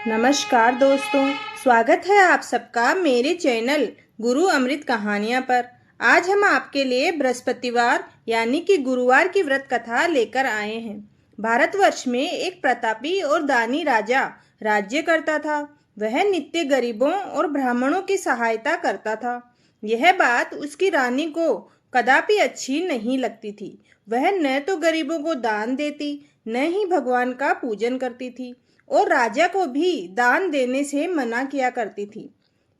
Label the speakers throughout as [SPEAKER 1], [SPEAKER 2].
[SPEAKER 1] नमस्कार दोस्तों, स्वागत है आप सबका मेरे चैनल गुरु अमृत कहानियाँ पर। आज हम आपके लिए बृहस्पतिवार यानी कि गुरुवार की व्रत कथा लेकर आए हैं। भारतवर्ष में एक प्रतापी और दानी राजा राज्य करता था। वह नित्य गरीबों और ब्राह्मणों की सहायता करता था। यह बात उसकी रानी को कदापि अच्छी नहीं लगती थी। वह न तो गरीबों को दान देती, न ही भगवान का पूजन करती थी और राजा को भी दान देने से मना किया करती थी।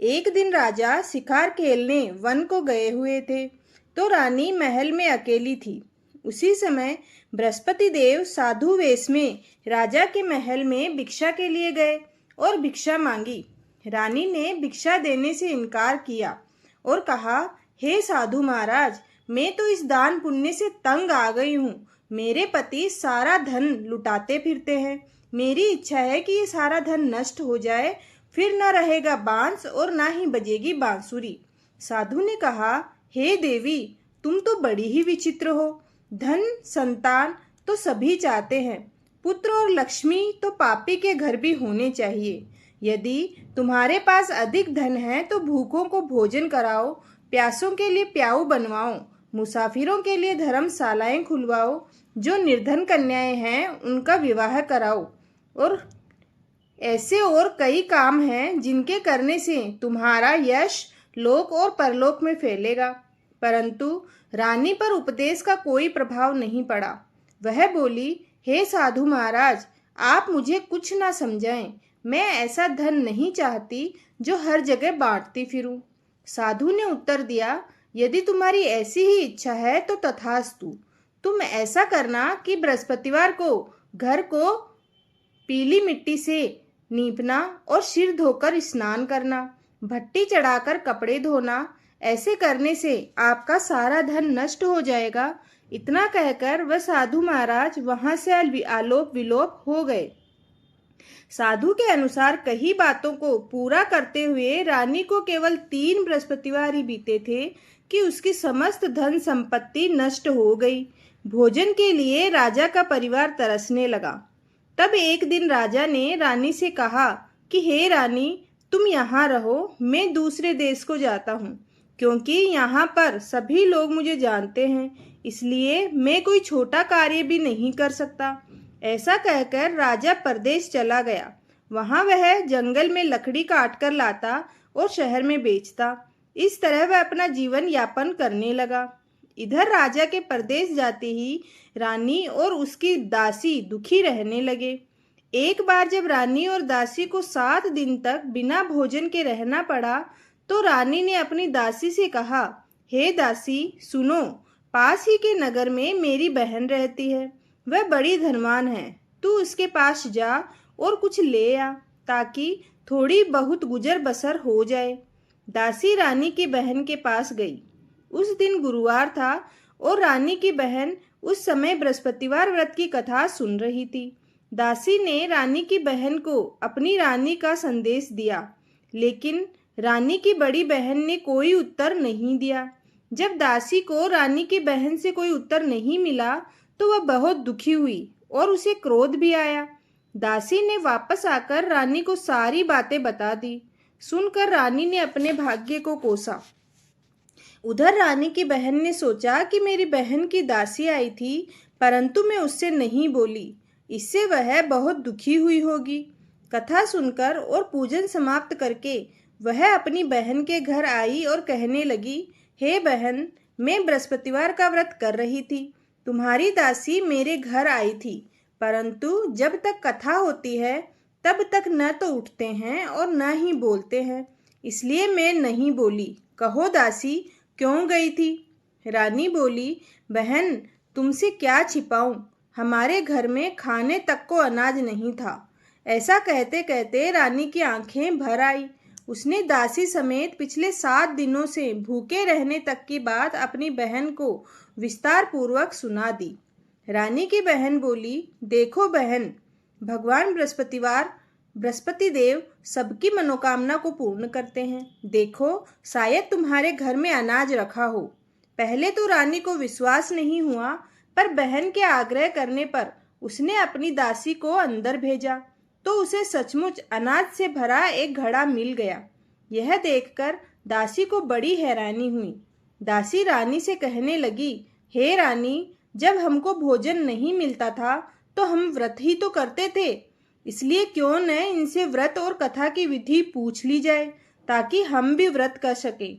[SPEAKER 1] एक दिन राजा शिकार खेलने वन को गए हुए थे, तो रानी महल में अकेली थी। उसी समय बृहस्पति देव साधु वेश में राजा के महल में भिक्षा के लिए गए और भिक्षा मांगी। रानी ने भिक्षा देने से इनकार किया और कहा, हे साधु महाराज, मैं तो इस दान पुण्य से तंग आ गई हूँ। मेरे पति सारा धन लुटाते फिरते हैं। मेरी इच्छा है कि ये सारा धन नष्ट हो जाए, फिर न रहेगा बांस और ना ही बजेगी बांसुरी। साधु ने कहा, हे देवी, तुम तो बड़ी ही विचित्र हो। धन संतान तो सभी चाहते हैं, पुत्र और लक्ष्मी तो पापी के घर भी होने चाहिए। यदि तुम्हारे पास अधिक धन है तो भूखों को भोजन कराओ, प्यासों के लिए प्याऊ बनवाओ, मुसाफिरों के लिए धर्मशालाएं खुलवाओ, जो निर्धन कन्याएं हैं उनका विवाह कराओ। और ऐसे और कई काम हैं जिनके करने से तुम्हारा यश लोक और परलोक में फैलेगा। परंतु रानी पर उपदेश का कोई प्रभाव नहीं पड़ा। वह बोली, हे साधु महाराज, आप मुझे कुछ ना समझाएं। मैं ऐसा धन नहीं चाहती जो हर जगह बांटती फिरूं। साधु ने उत्तर दिया, यदि तुम्हारी ऐसी ही इच्छा है तो तथास्तु। तुम ऐसा करना कि बृहस्पतिवार को घर को पीली मिट्टी से नीपना और सिर धोकर स्नान करना, भट्टी चढ़ाकर कपड़े धोना। ऐसे करने से आपका सारा धन नष्ट हो जाएगा। इतना कहकर वह साधु महाराज वहां से आलोप विलोप हो गए। साधु के अनुसार कई बातों को पूरा करते हुए रानी को केवल 3 बृहस्पतिवार ही बीते थे कि उसकी समस्त धन संपत्ति नष्ट हो गई। भोजन के लिए राजा का परिवार तरसने लगा। तब एक दिन राजा ने रानी से कहा कि हे रानी, तुम यहाँ रहो, मैं दूसरे देश को जाता हूँ, क्योंकि यहाँ पर सभी लोग मुझे जानते हैं, इसलिए मैं कोई छोटा कार्य भी नहीं कर सकता। ऐसा कहकर राजा परदेश चला गया। वहाँ वह जंगल में लकड़ी काट कर लाता और शहर में बेचता। इस तरह वह अपना जीवन यापन करने लगा। इधर राजा के परदेश जाते ही रानी और उसकी दासी दुखी रहने लगे। एक बार जब रानी और दासी को 7 दिन तक बिना भोजन के रहना पड़ा, तो रानी ने अपनी दासी से कहा, हे दासी, सुनो, पास ही के नगर में मेरी बहन रहती है। वह बड़ी धनवान है। तू उसके पास जा और कुछ ले आ, ताकि थोड़ी बहुत गुजर बसर हो जाए। दासी रानी की बहन के पास गई। उस दिन गुरुवार था और रानी की बहन उस समय बृहस्पतिवार व्रत की कथा सुन रही थी। दासी ने रानी की बहन को अपनी रानी का संदेश दिया, लेकिन रानी की बड़ी बहन ने कोई उत्तर नहीं दिया। जब दासी को रानी की बहन से कोई उत्तर नहीं मिला तो वह बहुत दुखी हुई और उसे क्रोध भी आया। दासी ने वापस आकर रानी को सारी बातें बता दी। सुनकर रानी ने अपने भाग्य को कोसा। उधर रानी की बहन ने सोचा कि मेरी बहन की दासी आई थी, परंतु मैं उससे नहीं बोली, इससे वह बहुत दुखी हुई होगी। कथा सुनकर और पूजन समाप्त करके वह अपनी बहन के घर आई और कहने लगी, हे बहन, मैं बृहस्पतिवार का व्रत कर रही थी। तुम्हारी दासी मेरे घर आई थी, परंतु जब तक कथा होती है तब तक न तो उठते हैं और न ही बोलते हैं, इसलिए मैं नहीं बोली। कहो दासी, क्यों गई थी? रानी बोली, बहन, तुमसे क्या छिपाऊं, हमारे घर में खाने तक को अनाज नहीं था। ऐसा कहते कहते रानी की आंखें भर आई। उसने दासी समेत पिछले 7 दिनों से भूखे रहने तक की बात अपनी बहन को विस्तार पूर्वक सुना दी। रानी की बहन बोली, देखो बहन, भगवान बृहस्पति देव सबकी मनोकामना को पूर्ण करते हैं। देखो, शायद तुम्हारे घर में अनाज रखा हो। पहले तो रानी को विश्वास नहीं हुआ, पर बहन के आग्रह करने पर उसने अपनी दासी को अंदर भेजा। तो उसे सचमुच अनाज से भरा एक घड़ा मिल गया। यह देखकर दासी को बड़ी हैरानी हुई। दासी रानी से कहने लगी, हे रानी, जब हमको भोजन नहीं मिलता था तो हम व्रत ही तो करते थे, इसलिए क्यों न इनसे व्रत और कथा की विधि पूछ ली जाए ताकि हम भी व्रत कर सके।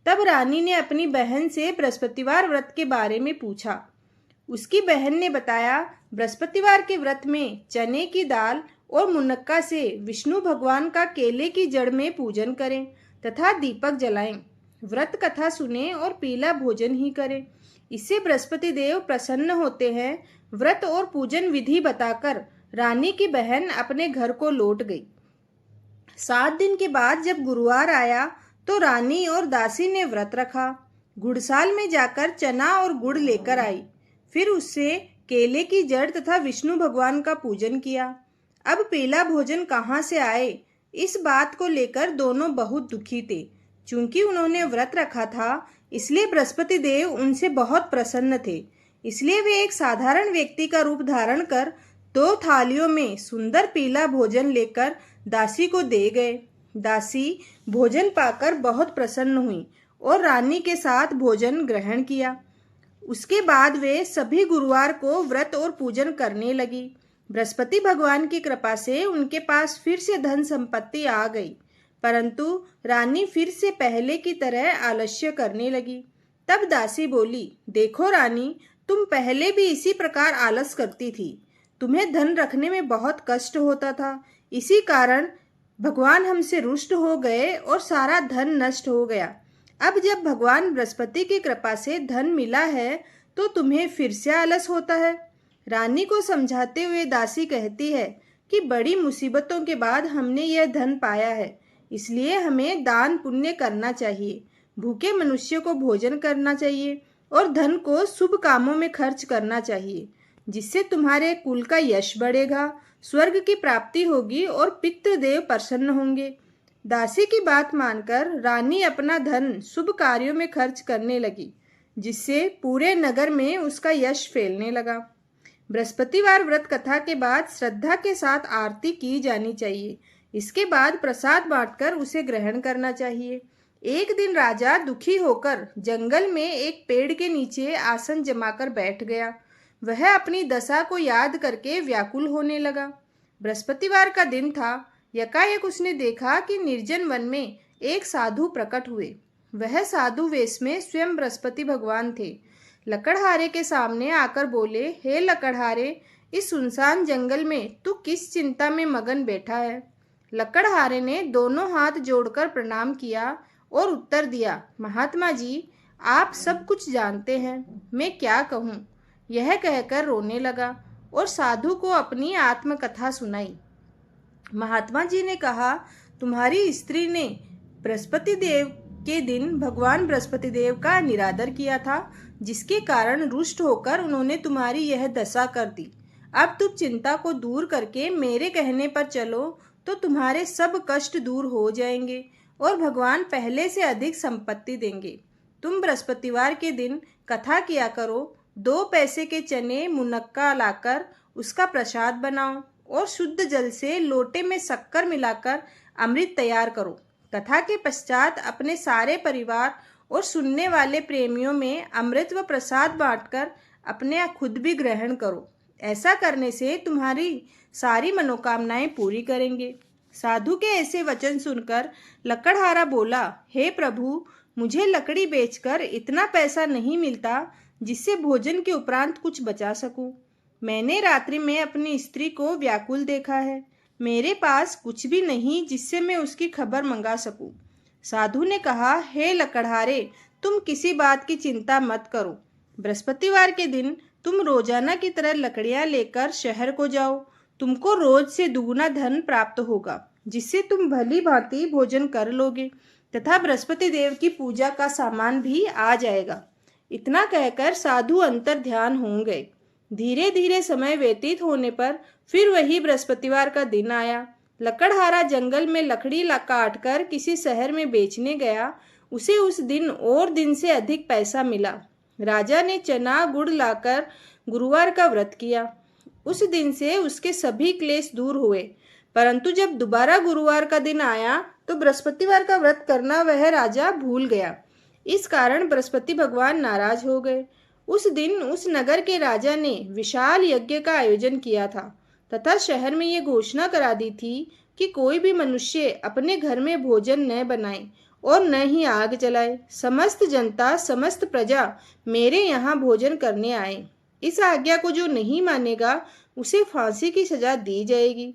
[SPEAKER 1] तब रानी ने अपनी बहन से बृहस्पतिवार व्रत के बारे में पूछा। उसकी बहन ने बताया, बृहस्पतिवार के व्रत में चने की दाल और मुनक्का से विष्णु भगवान का केले की जड़ में पूजन करें तथा दीपक जलाएं, व्रत कथा सुने और पीला भोजन ही करें। इससे बृहस्पति देव प्रसन्न होते हैं। व्रत और पूजन विधि बताकर रानी की बहन अपने घर को लौट गई। 7 दिन के बाद जब गुरुवार आया तो रानी और दासी ने व्रत रखा। गुड़साल में जाकर चना और गुड़ लेकर आई। फिर उससे केले की जड़ तथा विष्णु भगवान का पूजन किया। अब पीला भोजन कहाँ से आए, इस बात को लेकर दोनों बहुत दुखी थे। चूंकि उन्होंने व्रत रखा था, इसलिए बृहस्पति देव उनसे बहुत प्रसन्न थे। इसलिए वे एक साधारण व्यक्ति का रूप धारण कर 2 थालियों में सुंदर पीला भोजन लेकर दासी को दे गए। दासी भोजन पाकर बहुत प्रसन्न हुई और रानी के साथ भोजन ग्रहण किया। उसके बाद वे सभी गुरुवार को व्रत और पूजन करने लगी। बृहस्पति भगवान की कृपा से उनके पास फिर से धन संपत्ति आ गई, परंतु रानी फिर से पहले की तरह आलस्य करने लगी। तब दासी बोली, देखो रानी, तुम पहले भी इसी प्रकार आलस करती थी। तुम्हें धन रखने में बहुत कष्ट होता था, इसी कारण भगवान हमसे रुष्ट हो गए और सारा धन नष्ट हो गया। अब जब भगवान बृहस्पति की कृपा से धन मिला है तो तुम्हें फिर से आलस होता है। रानी को समझाते हुए दासी कहती है कि बड़ी मुसीबतों के बाद हमने यह धन पाया है, इसलिए हमें दान पुण्य करना चाहिए, भूखे मनुष्य को भोजन करना चाहिए और धन को शुभ कामों में खर्च करना चाहिए, जिससे तुम्हारे कुल का यश बढ़ेगा, स्वर्ग की प्राप्ति होगी और पितृदेव प्रसन्न होंगे। दासी की बात मानकर रानी अपना धन शुभ कार्यों में खर्च करने लगी, जिससे पूरे नगर में उसका यश फैलने लगा। बृहस्पतिवार व्रत कथा के बाद श्रद्धा के साथ आरती की जानी चाहिए। इसके बाद प्रसाद बांटकर उसे ग्रहण करना चाहिए। एक दिन राजा दुखी होकर जंगल में एक पेड़ के नीचे आसन जमाकर बैठ गया। वह अपनी दशा को याद करके व्याकुल होने लगा। बृहस्पतिवार का दिन था। यकाएक उसने देखा कि निर्जन वन में एक साधु प्रकट हुए। वह साधु वेश में स्वयं बृहस्पति भगवान थे। लकड़हारे के सामने आकर बोले, हे लकड़हारे, इस सुनसान जंगल में तू किस चिंता में मगन बैठा है? लकड़हारे ने दोनों हाथ जोड़कर प्रणाम किया और उत्तर दिया, महात्मा जी, आप सब कुछ जानते हैं, मैं क्या कहूँ। यह कहकर रोने लगा और साधु को अपनी आत्मकथा सुनाई। महात्मा जी ने कहा, तुम्हारी स्त्री ने बृहस्पति देव के दिन भगवान बृहस्पति देव का निरादर किया था, जिसके कारण रुष्ट होकर उन्होंने तुम्हारी यह दशा कर दी। अब तुम चिंता को दूर करके मेरे कहने पर चलो तो तुम्हारे सब कष्ट दूर हो जाएंगे और भगवान पहले से अधिक संपत्ति देंगे। तुम बृहस्पतिवार के दिन कथा किया करो। 2 पैसे के चने मुनक्का लाकर उसका प्रसाद बनाओ और शुद्ध जल से लोटे में शक्कर मिलाकर अमृत तैयार करो। कथा के पश्चात अपने सारे परिवार और सुनने वाले प्रेमियों में अमृत व प्रसाद बांटकर अपने खुद भी ग्रहण करो। ऐसा करने से तुम्हारी सारी मनोकामनाएं पूरी करेंगे। साधु के ऐसे वचन सुनकर लकड़हारा बोला, हे प्रभु, मुझे लकड़ी बेचकर इतना पैसा नहीं मिलता जिससे भोजन के उपरांत कुछ बचा सकूं। मैंने रात्रि में अपनी स्त्री को व्याकुल देखा है। मेरे पास कुछ भी नहीं जिससे मैं उसकी खबर मंगा सकूं। साधु ने कहा, हे लकड़हारे, तुम किसी बात की चिंता मत करो। बृहस्पतिवार के दिन तुम रोजाना की तरह लकड़ियां लेकर शहर को जाओ। तुमको रोज से दुगुना धन प्राप्त होगा, जिससे तुम भली भांति भोजन कर लोगे तथा बृहस्पति देव की पूजा का सामान भी आ जाएगा। इतना कहकर साधु अंतर ध्यान हो गए। धीरे धीरे समय व्यतीत होने पर फिर वही बृहस्पतिवार का दिन आया। लकड़हारा जंगल में लकड़ी काट कर किसी शहर में बेचने गया। उसे उस दिन और दिन से अधिक पैसा मिला। राजा ने चना गुड़ लाकर गुरुवार का व्रत किया। उस दिन से उसके सभी क्लेश दूर हुए। परंतु जब दोबारा गुरुवार का दिन आया तो बृहस्पतिवार का व्रत करना वह राजा भूल गया। इस कारण बृहस्पति भगवान नाराज हो गए। उस दिन उस नगर के राजा ने विशाल यज्ञ का आयोजन किया था तथा शहर में ये घोषणा करा दी थी कि कोई भी मनुष्य अपने घर में भोजन न बनाए और न ही आग जलाए। समस्त जनता, समस्त प्रजा मेरे यहाँ भोजन करने आए। इस आज्ञा को जो नहीं मानेगा उसे फांसी की सजा दी जाएगी।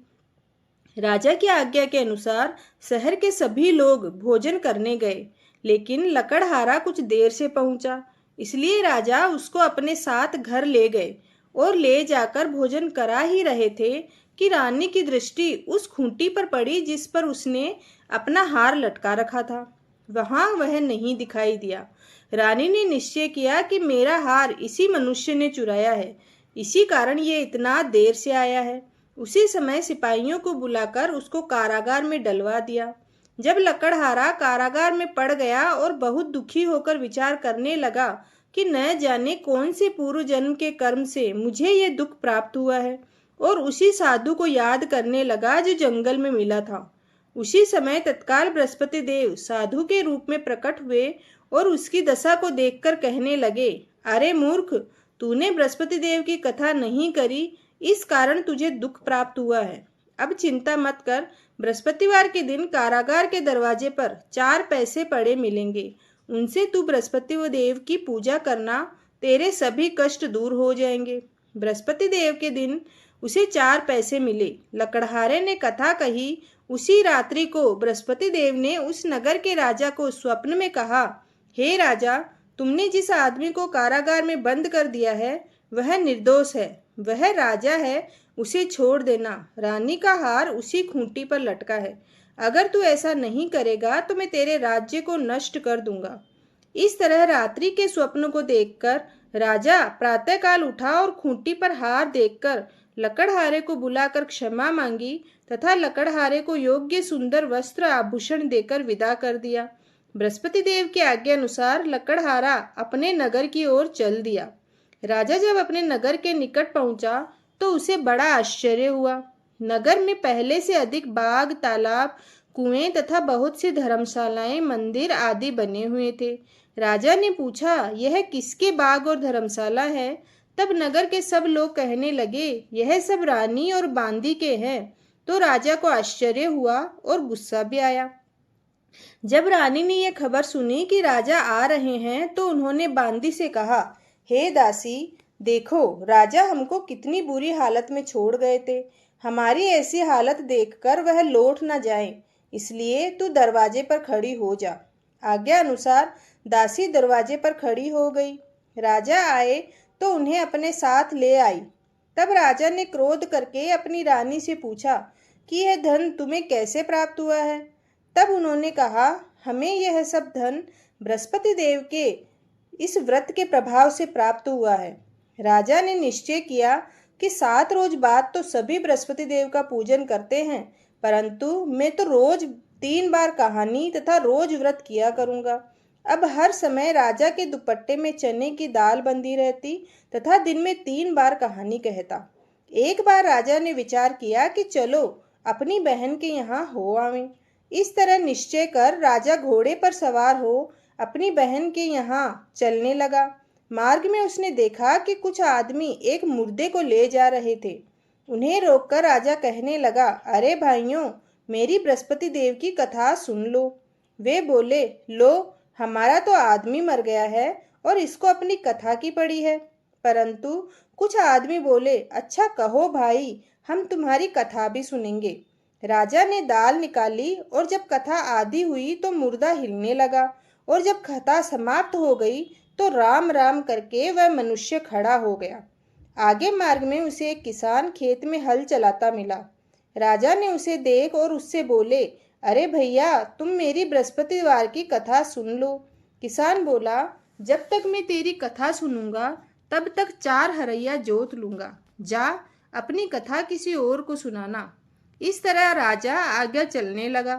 [SPEAKER 1] राजा की आज्ञा के अनुसार शहर के सभी लोग भोजन करने गए, लेकिन लकड़हारा कुछ देर से पहुंचा, इसलिए राजा उसको अपने साथ घर ले गए और ले जाकर भोजन करा ही रहे थे कि रानी की दृष्टि उस खूंटी पर पड़ी जिस पर उसने अपना हार लटका रखा था। वहां वह नहीं दिखाई दिया। रानी ने निश्चय किया कि मेरा हार इसी मनुष्य ने चुराया है, इसी कारण ये इतना देर से आया है। उसी समय सिपाहियों को बुलाकर उसको कारागार में डलवा दिया। जब लकड़हारा कारागार में पड़ गया और बहुत दुखी होकर विचार करने लगा कि न जाने कौन से पूर्व जन्म के कर्म से मुझे ये दुख प्राप्त हुआ है, और उसी साधु को याद करने लगा जो जंगल में मिला था। उसी समय तत्काल बृहस्पति देव साधु के रूप में प्रकट हुए और उसकी दशा को देखकर कहने लगे, अरे मूर्ख, तूने बृहस्पति देव की कथा नहीं करी, इस कारण तुझे दुख प्राप्त हुआ है। अब चिंता मत कर, बृहस्पतिवार के दिन कारागार के दरवाजे पर 4 पैसे पड़े मिलेंगे, उनसे तू बृहस्पति देव की पूजा करना, तेरे सभी कष्ट दूर हो जाएंगे। बृहस्पति देव के दिन उसे 4 पैसे मिले। लकड़हारे ने कथा कही। उसी रात्रि को बृहस्पति देव ने उस नगर के राजा को स्वप्न में कहा, हे राजा, तुमने जिस आदमी को कारागार में बंद कर दिया है वह निर्दोष है, वह राजा है, उसे छोड़ देना। रानी का हार उसी खूंटी पर लटका है। अगर तू ऐसा नहीं करेगा तो मैं तेरे राज्य को नष्ट कर दूंगा। इस तरह रात्रि के स्वप्न को देखकर राजा प्रातःकाल उठा और खूंटी पर हार देखकर लकड़हारे को बुलाकर क्षमा मांगी तथा लकड़हारे को योग्य सुंदर वस्त्र आभूषण देकर विदा कर दिया। बृहस्पति देव की आज्ञा अनुसार लकड़हारा अपने नगर की ओर चल दिया। राजा जब अपने नगर के निकट पहुंचा तो उसे बड़ा आश्चर्य हुआ। नगर में पहले से अधिक बाग, तालाब, कुएं तथा बहुत सी धर्मशालाएं, मंदिर आदि बने हुए थे। राजा ने पूछा, यह किसके बाग और धर्मशाला है? तब नगर के सब लोग कहने लगे, यह सब रानी और बांदी के हैं। तो राजा को आश्चर्य हुआ और गुस्सा भी आया। जब रानी ने यह खबर सुनी कि राजा आ रहे हैं तो उन्होंने बांदी से कहा, हे दासी, देखो राजा हमको कितनी बुरी हालत में छोड़ गए थे। हमारी ऐसी हालत देखकर वह लौट न जाए, इसलिए तू दरवाजे पर खड़ी हो जा। आज्ञा अनुसार दासी दरवाजे पर खड़ी हो गई। राजा आए तो उन्हें अपने साथ ले आई। तब राजा ने क्रोध करके अपनी रानी से पूछा कि यह धन तुम्हें कैसे प्राप्त हुआ है? तब उन्होंने कहा, हमें यह सब धन बृहस्पति देव के इस व्रत के प्रभाव से प्राप्त हुआ है। राजा ने निश्चय किया कि 7 रोज बाद तो सभी बृहस्पति देव का पूजन करते हैं, परंतु मैं तो रोज 3 बार कहानी तथा रोज व्रत किया करूंगा। अब हर समय राजा के दुपट्टे में चने की दाल बंधी रहती तथा दिन में 3 बार कहानी कहता। एक बार राजा ने विचार किया कि चलो अपनी बहन के यहाँ हो आवें। इस तरह निश्चय कर राजा घोड़े पर सवार हो अपनी बहन के यहाँ चलने लगा। मार्ग में उसने देखा कि कुछ आदमी एक मुर्दे को ले जा रहे थे। उन्हें रोककर राजा कहने लगा, अरे भाइयों, मेरी बृहस्पति देव की कथा सुन लो। वे बोले, लो, हमारा तो आदमी मर गया है और इसको अपनी कथा की पड़ी है। परंतु कुछ आदमी बोले, अच्छा कहो भाई, हम तुम्हारी कथा भी सुनेंगे। राजा ने दाल निकाली और जब कथा आधी हुई तो मुर्दा हिलने लगा, और जब कथा समाप्त हो गई तो राम राम करके वह मनुष्य खड़ा हो गया। आगे मार्ग में उसे एक किसान खेत में हल चलाता मिला। राजा ने उसे देख और उससे बोले, अरे भैया, तुम मेरी बृहस्पतिवार की कथा सुन लो। किसान बोला, जब तक मैं तेरी कथा सुनूंगा तब तक 4 हरैया जोत लूंगा। जा अपनी कथा किसी और को सुनाना। इस तरह राजा आगे चलने लगा।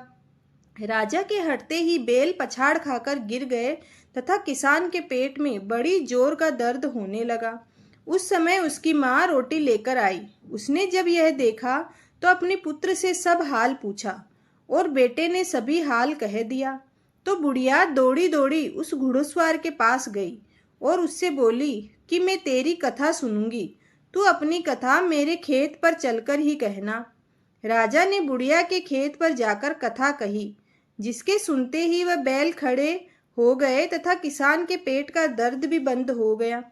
[SPEAKER 1] राजा के हटते ही बैल पछाड़ खाकर गिर गए तथा किसान के पेट में बड़ी जोर का दर्द होने लगा। उस समय उसकी माँ रोटी लेकर आई। उसने जब यह देखा तो अपने पुत्र से सब हाल पूछा और बेटे ने सभी हाल कह दिया। तो बुढ़िया दौड़ी दौड़ी उस घुड़सवार के पास गई और उससे बोली कि मैं तेरी कथा सुनूंगी, तू अपनी कथा मेरे खेत पर चलकर ही कहना। राजा ने बुढ़िया के खेत पर जाकर कथा कही, जिसके सुनते ही वह बैल खड़े हो गए तथा किसान के पेट का दर्द भी बंद हो गया।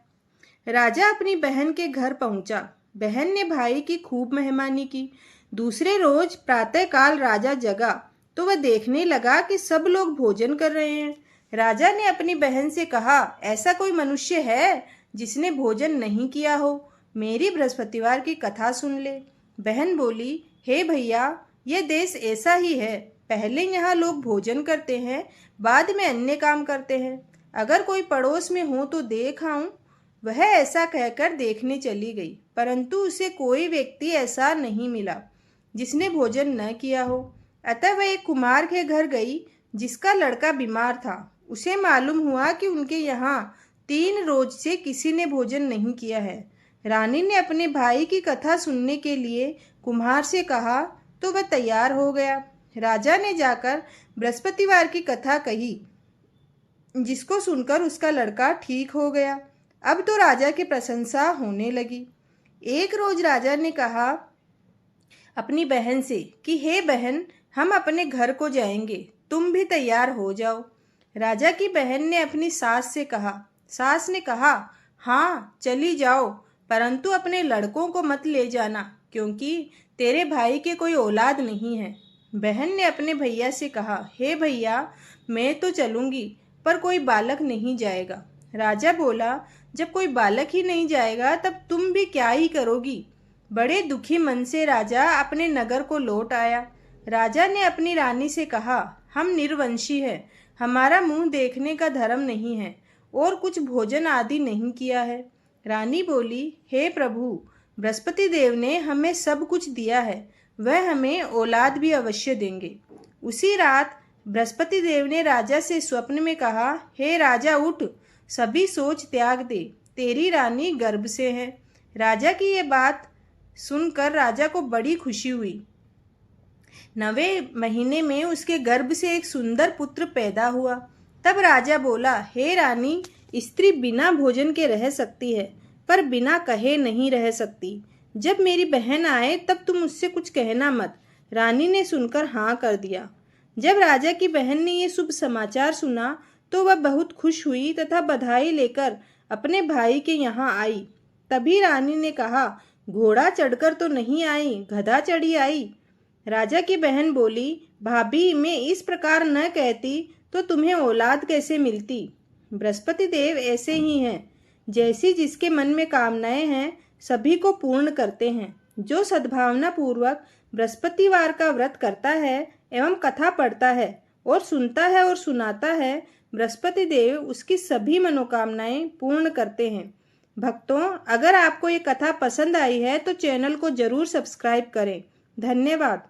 [SPEAKER 1] राजा अपनी बहन के घर पहुंचा। बहन ने भाई की खूब मेहमानी की। दूसरे रोज प्रातःकाल राजा जगा तो वह देखने लगा कि सब लोग भोजन कर रहे हैं। राजा ने अपनी बहन से कहा, ऐसा कोई मनुष्य है जिसने भोजन नहीं किया हो? मेरी बृहस्पतिवार की कथा सुन ले। बहन बोली, हे भैया, यह देश ऐसा ही है। पहले यहाँ लोग भोजन करते हैं, बाद में अन्य काम करते हैं। अगर कोई पड़ोस में हो तो देख आऊं। वह ऐसा कहकर देखने चली गई, परंतु उसे कोई व्यक्ति ऐसा नहीं मिला जिसने भोजन न किया हो। अतः वह एक कुम्हार के घर गई जिसका लड़का बीमार था। उसे मालूम हुआ कि उनके यहाँ 3 रोज से किसी ने भोजन नहीं किया है। रानी ने अपने भाई की कथा सुनने के लिए कुम्हार से कहा तो वह तैयार हो गया। राजा ने जाकर बृहस्पतिवार की कथा कही, जिसको सुनकर उसका लड़का ठीक हो गया। अब तो राजा की प्रशंसा होने लगी। एक रोज राजा ने कहा अपनी बहन से कि हे बहन, हम अपने घर को जाएंगे, तुम भी तैयार हो जाओ। राजा की बहन ने अपनी सास से कहा। सास ने कहा, हाँ चली जाओ, परंतु अपने लड़कों को मत ले जाना, क्योंकि तेरे भाई के कोई औलाद नहीं है। बहन ने अपने भैया से कहा, हे भैया, मैं तो चलूंगी, पर कोई बालक नहीं जाएगा। राजा बोला, जब कोई बालक ही नहीं जाएगा तब तुम भी क्या ही करोगी? बड़े दुखी मन से राजा अपने नगर को लौट आया। राजा ने अपनी रानी से कहा, हम निर्वंशी हैं, हमारा मुंह देखने का धर्म नहीं है और कुछ भोजन आदि नहीं किया है। रानी बोली, हे प्रभु, बृहस्पति देव ने हमें सब कुछ दिया है, वह हमें औलाद भी अवश्य देंगे। उसी रात बृहस्पति देव ने राजा से स्वप्न में कहा, हे राजा उठ, सभी सोच त्याग दे, तेरी रानी गर्भ से है। राजा की ये बात सुनकर राजा को बड़ी खुशी हुई। 9वें महीने में उसके गर्भ से एक सुंदर पुत्र पैदा हुआ। तब राजा बोला, हे रानी, स्त्री बिना भोजन के रह सकती है, पर बिना कहे नहीं रह सकती। जब मेरी बहन आए तब तुम उससे कुछ कहना मत। रानी ने सुनकर हाँ कर दिया। जब राजा की बहन ने ये शुभ समाचार सुना तो वह बहुत खुश हुई तथा बधाई लेकर अपने भाई के यहाँ आई। तभी रानी ने कहा, घोड़ा चढ़कर तो नहीं आई, गधा चढ़ी आई। राजा की बहन बोली, भाभी, मैं इस प्रकार न कहती तो तुम्हें औलाद कैसे मिलती? बृहस्पति देव ऐसे ही हैं, जैसी जिसके मन में कामनाएं हैं सभी को पूर्ण करते हैं। जो सद्भावना पूर्वक बृहस्पतिवार का व्रत करता है एवं कथा पढ़ता है और सुनता है और सुनाता है, बृहस्पति देव उसकी सभी मनोकामनाएं पूर्ण करते हैं। भक्तों, अगर आपको ये कथा पसंद आई है तो चैनल को जरूर सब्सक्राइब करें। धन्यवाद।